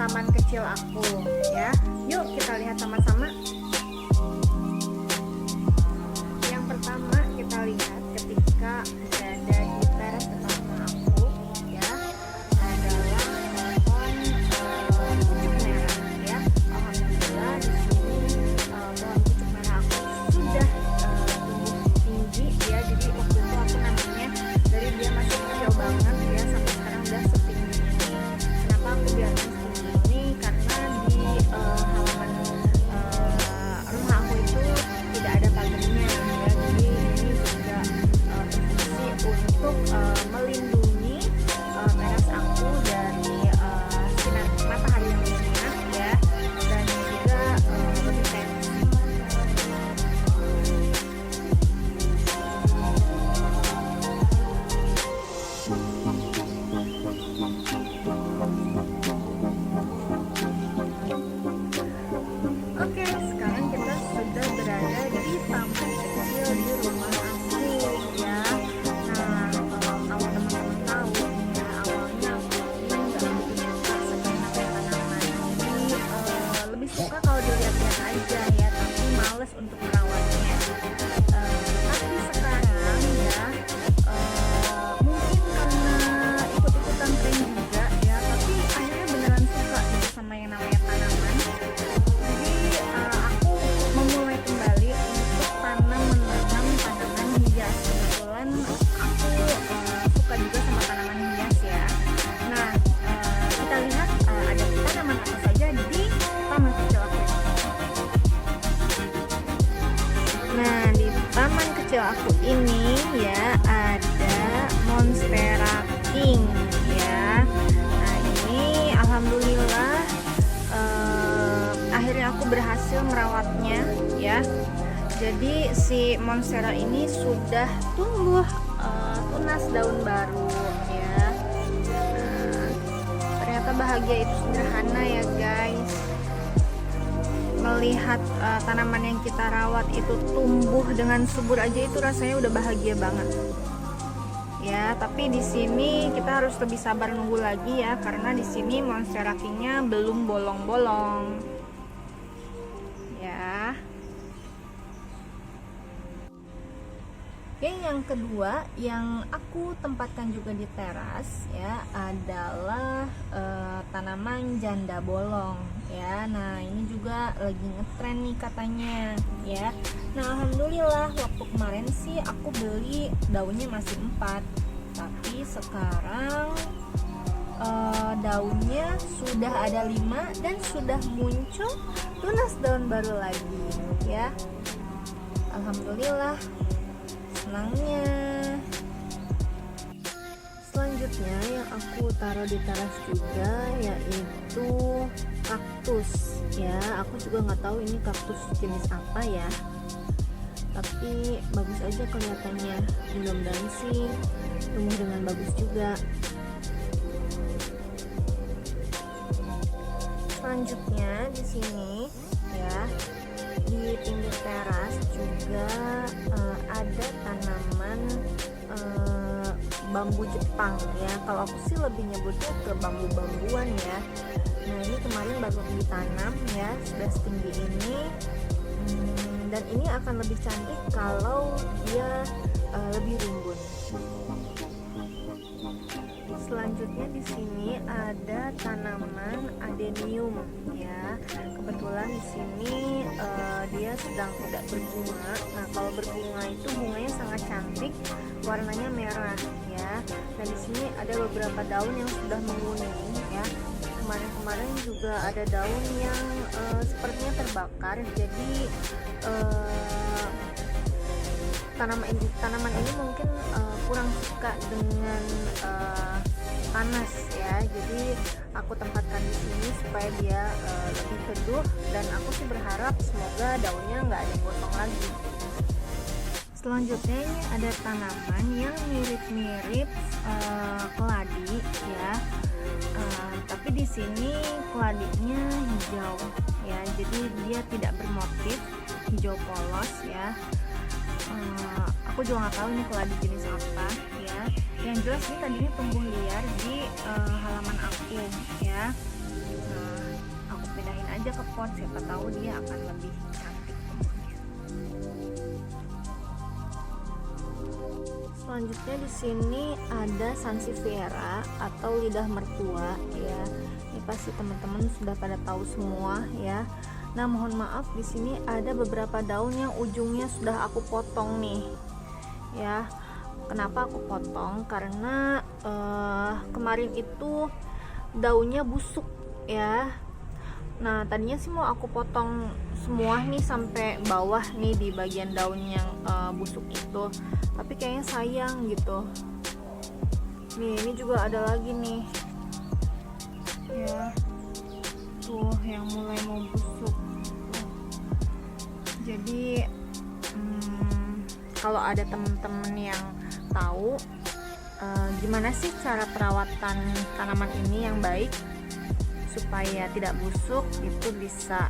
taman kecil aku ya. Yuk kita lihat sama-sama. Yang pertama kita lihat ketika berada di teras pertama aku ya, adalah pohon pucuk merah ya. Alhamdulillah di sini pohon pucuk merah aku sudah tumbuh tinggi ya. Jadi waktu itu aku nanamnya dari dia masih kecil banget ya, sampai sekarang udah setinggi ini. Kenapa aku biarkan setinggi ini? Karena di halaman rumah aku itu tidak ada pagarnya ya. Jadi ini juga berfungsi untuk melindungi teras aku dari sinar matahari yang menyengat ya, dan juga lebih tenis. Oke, sekarang kita sudah berada di taman kecil di rumah aku ya. Nah, kalau teman-teman tahu ya, awalnya aku ini nggak begitu suka sama tanaman. Jadi lebih suka kalau dilihat-lihat aja ya, tapi males untuk merawatnya. Tapi sekarang ya, mungkin karena ikut-ikutan tren juga ya, tapi akhirnya beneran suka gitu sama yang namanya tanaman. Aku memulai kembali untuk menanam tanaman hias. Kebetulan aku suka juga sama tanaman hias ya. Nah, kita lihat ada tanaman apa saja di taman kecil aku ini. Nah, di taman kecil aku ini ya ada Monstera King ya. Nah, ini alhamdulillah akhirnya aku berhasil merawatnya ya. Jadi si Monstera ini sudah tumbuh tunas daun baru ya. Nah, ternyata bahagia itu sederhana ya guys. Melihat tanaman yang kita rawat itu tumbuh dengan subur aja itu rasanya udah bahagia banget. Ya, tapi di sini kita harus lebih sabar nunggu lagi ya, karena di sini Monstera King-nya belum bolong-bolong. Ya. Oke, yang kedua yang aku tempatkan juga di teras ya adalah tanaman janda bolong ya. Nah, ini juga lagi ngetren nih katanya ya. Nah, alhamdulillah waktu kemarin sih aku beli daunnya masih 4, tapi sekarang daunnya sudah ada 5 dan sudah muncul tunas daun baru lagi ya. Alhamdulillah, senangnya. Selanjutnya yang aku taruh di teras juga yaitu kaktus ya. Aku juga nggak tahu ini kaktus jenis apa ya, tapi bagus aja kelihatannya. Mudah-mudahan sih tumbuh dengan bagus juga. Selanjutnya di sini ya, di pinggir teras juga ada tanaman bambu Jepang ya. Kalau aku sih lebih nyebutnya ke bambu-bambuan ya. Nah, ini kemarin baru ditanam ya, sudah setinggi ini. Dan ini akan lebih cantik kalau dia lebih rimbun. Selanjutnya di sini ada tanaman adenium ya. Kebetulan di sini dia sedang tidak berbunga. Nah, kalau berbunga itu bunganya sangat cantik, warnanya merah ya. Nah, di sini ada beberapa daun yang sudah menguning ya. Kemarin-kemarin juga ada daun yang sepertinya terbakar. Jadi tanaman ini mungkin kurang suka dengan panas ya. Jadi aku tempatkan di sini supaya dia lebih teduh, dan aku sih berharap semoga daunnya nggak ada yang gosong lagi. Selanjutnya ini ada tanaman yang mirip-mirip keladi ya. Tapi di sini keladinya hijau ya. Jadi dia tidak bermotif, hijau polos ya. Aku juga nggak tahu ini keladi jenis apa ya. Yang jelas ini tadinya tumbuh liar di halaman aku ya. Nah, pindahin aja ke pot, siapa tahu dia akan lebih cantik tumbuhnya. Selanjutnya di sini ada Sansevieria atau lidah mertua ya. Ini pasti teman-teman sudah pada tahu semua ya. Nah, mohon maaf di sini ada beberapa daun yang ujungnya sudah aku potong nih. Ya. Kenapa aku potong? Karena kemarin itu daunnya busuk ya. Nah, tadinya sih mau aku potong semua nih sampai bawah nih di bagian daun yang busuk itu. Tapi kayaknya sayang gitu. Nih, ini juga ada lagi nih. Ya. Tuh, yang mulai mau busuk. Jadi kalau ada temen-temen yang tahu gimana sih cara perawatan tanaman ini yang baik supaya tidak busuk, itu bisa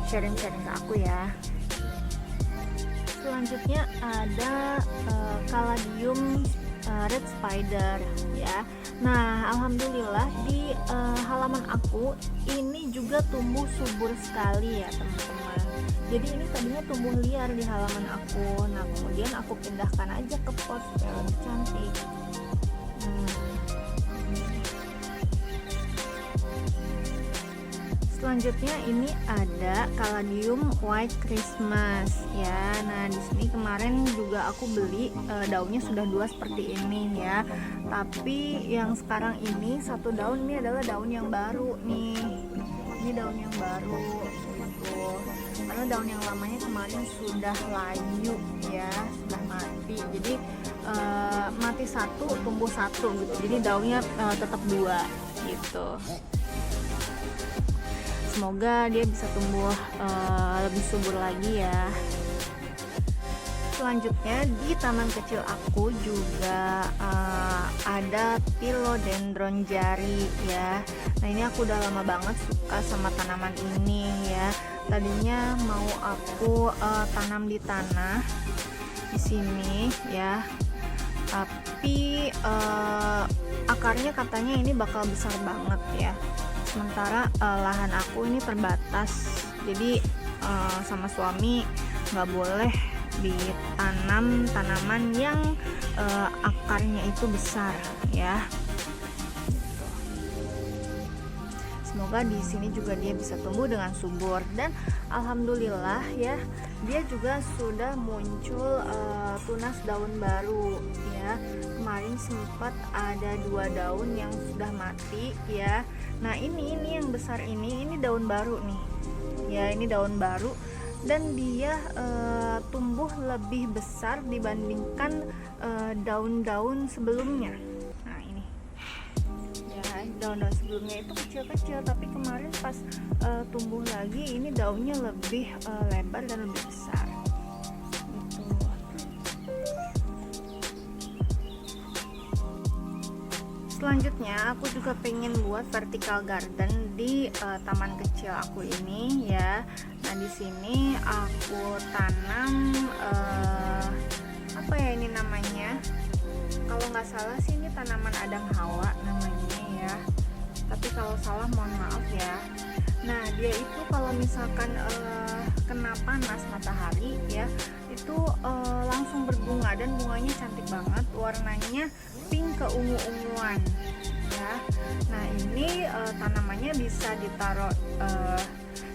sharing-sharing ke aku ya. Selanjutnya ada Caladium red spider ya. Nah, alhamdulillah di halaman aku ini juga tumbuh subur sekali ya teman-teman. Jadi ini tadinya tumbuh liar di halaman aku. Nah, kemudian aku pindahkan aja ke pot supaya lebih cantik. Selanjutnya ini ada Caladium white Christmas ya. Nah, di sini kemarin juga aku beli daunnya sudah 2 seperti ini ya. Tapi yang sekarang ini satu daun ini adalah daun yang baru nih. Ini daun yang baru gitu. Karena daun yang lamanya kemarin sudah layu ya, sudah mati. Jadi mati satu, tumbuh satu gitu. Jadi daunnya tetap 2 gitu. Semoga dia bisa tumbuh lebih subur lagi ya. Selanjutnya di taman kecil aku juga ada Philodendron jari ya. Nah, ini aku udah lama banget suka sama tanaman ini ya. Tadinya mau aku tanam di tanah di sini ya. Tapi akarnya katanya ini bakal besar banget ya. Sementara lahan aku ini terbatas, jadi sama suami nggak boleh ditanam tanaman yang akarnya itu besar ya. Semoga di sini juga dia bisa tumbuh dengan subur, dan alhamdulillah ya, dia juga sudah muncul tunas daun baru ya. Kemarin sempat ada 2 daun yang sudah mati ya. Nah, ini yang besar ini daun baru nih ya. Ini daun baru dan dia tumbuh lebih besar dibandingkan daun-daun sebelumnya. Nah, ini ya, daun-daun sebelumnya itu kecil-kecil, tapi kemarin pas tumbuh lagi ini daunnya lebih lebar dan lebih besar gitu. Selanjutnya aku juga pengen buat vertical garden di taman kecil aku ini ya. Nah, di sini aku tanam apa ya ini namanya? Kalau nggak salah sih ini tanaman Adam Hawa namanya ya. Tapi kalau salah mohon maaf ya. Nah, dia itu kalau misalkan kena panas matahari ya, itu langsung berbunga dan bunganya cantik banget, warnanya pink keungu-unguan ya. Nah, ini tanamannya bisa ditaruh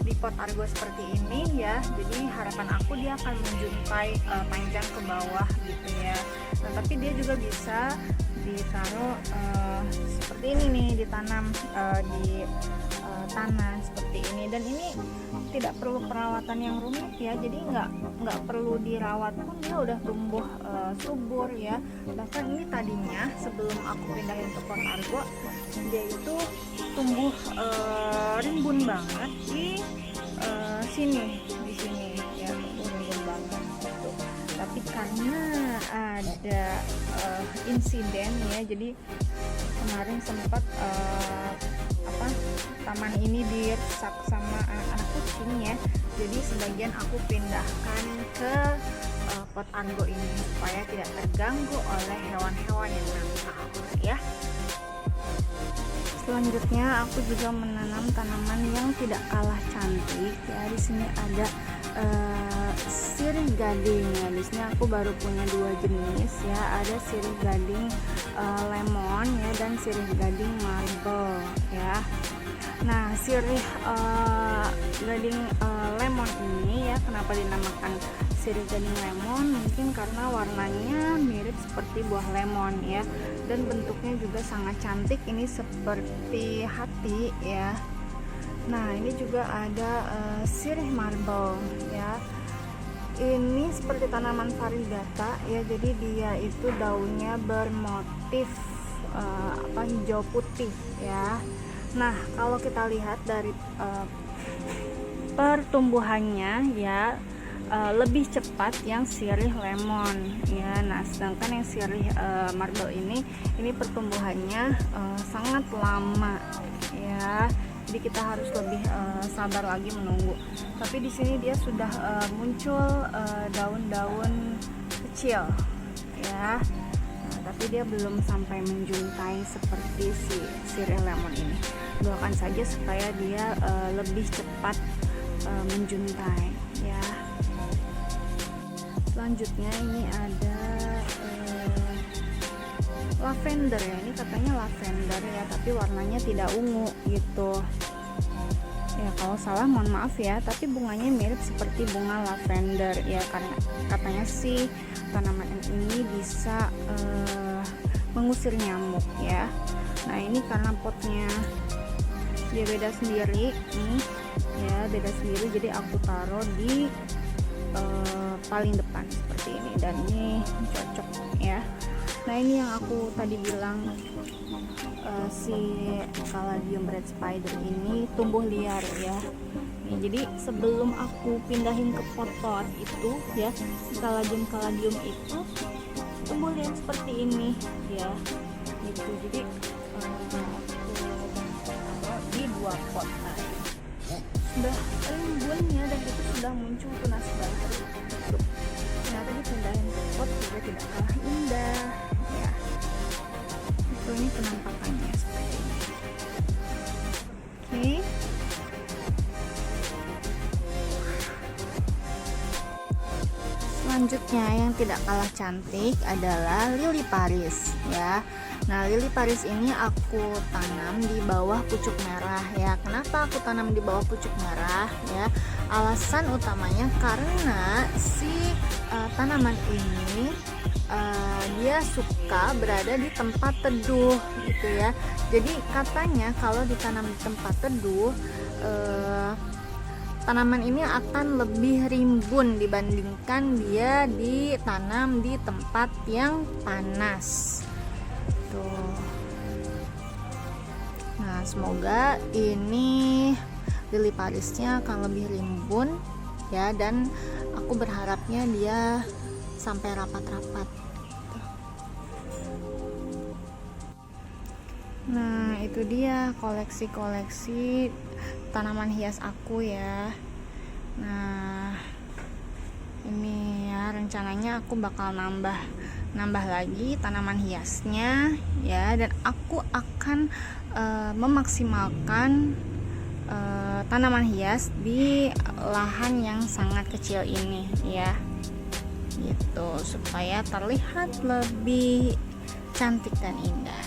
di pot argo seperti ini ya. Jadi harapan aku dia akan menjuntai panjang ke bawah gitu ya. Nah, tapi dia juga bisa ditaruh seperti ini nih, ditanam di tanah seperti ini, dan ini tidak perlu perawatan yang rumit ya. Jadi nggak perlu dirawat pun dia udah tumbuh subur ya. Bahkan ini tadinya sebelum aku pindahin ke pot argo, dia itu tumbuh rimbun banget di sini ya, tumbuh rimbun banget gitu. Tapi karena ada insiden ya, jadi kemarin sempat taman ini dirusak sama anak-anak kucing ya. Jadi sebagian aku pindahkan ke pot argo ini supaya tidak terganggu oleh hewan-hewan yang nakal ya. Selanjutnya aku juga menanam tanaman yang tidak kalah cantik ya. Di sini ada sirih gading ya. Di sini aku baru punya 2 jenis ya. Ada sirih gading lemon ya dan sirih gading marble ya. Nah, sirih gading lemon ini ya, kenapa dinamakan sirih gading lemon? Mungkin karena warnanya mirip seperti buah lemon ya, dan bentuknya juga sangat cantik. Ini seperti hati ya. Nah, ini juga ada sirih marble ya. Ini seperti tanaman variegata ya, jadi dia itu daunnya bermotif hijau putih ya. Nah, kalau kita lihat dari pertumbuhannya ya, lebih cepat yang sirih lemon ya. Nah, sedangkan yang sirih marble ini pertumbuhannya sangat lama ya. Jadi kita harus lebih sabar lagi menunggu. Tapi di sini dia sudah muncul daun-daun kecil ya. Nah, tapi dia belum sampai menjuntai seperti si sirih lemon ini. Doakan saja supaya dia lebih cepat menjuntai ya. Selanjutnya ini ada lavender ya. Ini katanya lavender ya, tapi warnanya tidak ungu gitu ya. Kalau salah mohon maaf ya, tapi bunganya mirip seperti bunga lavender ya, karena katanya sih tanaman ini bisa mengusir nyamuk ya. Nah, ini karena potnya dia beda sendiri nih ya, beda sendiri, jadi aku taruh di paling depan seperti ini, dan ini cocok ya. Nah, ini yang aku tadi bilang si caladium red spider ini tumbuh liar ya. Nih, jadi sebelum aku pindahin ke pot-pot itu ya, si caladium itu tumbuh liar seperti ini ya gitu. Jadi di 2 pot. Nah, sudah rimbun ya, dan itu sudah muncul tunas baru. Ternyata dipindahin ke pot juga tidak kalah indah ya. Itu ini penampakannya seperti ini. Oke. Selanjutnya yang tidak kalah cantik adalah lili Paris ya. Nah, lili Paris ini aku tanam di bawah pucuk merah ya. Kenapa aku tanam di bawah pucuk merah ya? Alasan utamanya karena si tanaman ini dia suka berada di tempat teduh gitu ya. Jadi katanya kalau ditanam di tempat teduh, tanaman ini akan lebih rimbun dibandingkan dia ditanam di tempat yang panas. Tuh. Nah, semoga ini lili Parisnya akan lebih rimbun ya, dan aku berharapnya dia sampai rapat-rapat. Nah, itu dia koleksi-koleksi tanaman hias aku ya. Nah, ini ya, rencananya aku bakal nambah lagi tanaman hiasnya ya, dan aku akan memaksimalkan tanaman hias di lahan yang sangat kecil ini ya, gitu, supaya terlihat lebih cantik dan indah.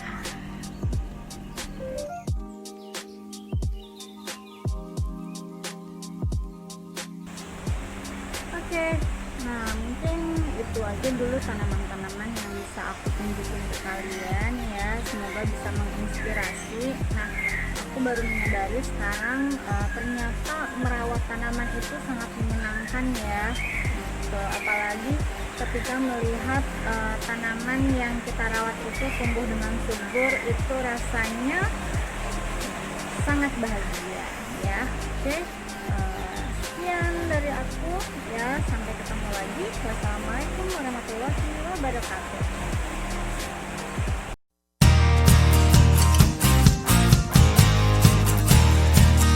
Oke, nah mungkin itu aja dulu tanaman-tanaman yang bisa aku tunjukin ke kalian ya. Semoga bisa menginspirasi. Nah, aku baru menyadari sekarang ternyata merawat tanaman itu sangat menyenangkan ya. Gitu. Apalagi ketika melihat tanaman yang kita rawat itu tumbuh dengan subur, itu rasanya sangat bahagia ya. Oke. Sekian dari aku ya, sampai ketemu lagi. Wassalamualaikum warahmatullahi wabarakatuh.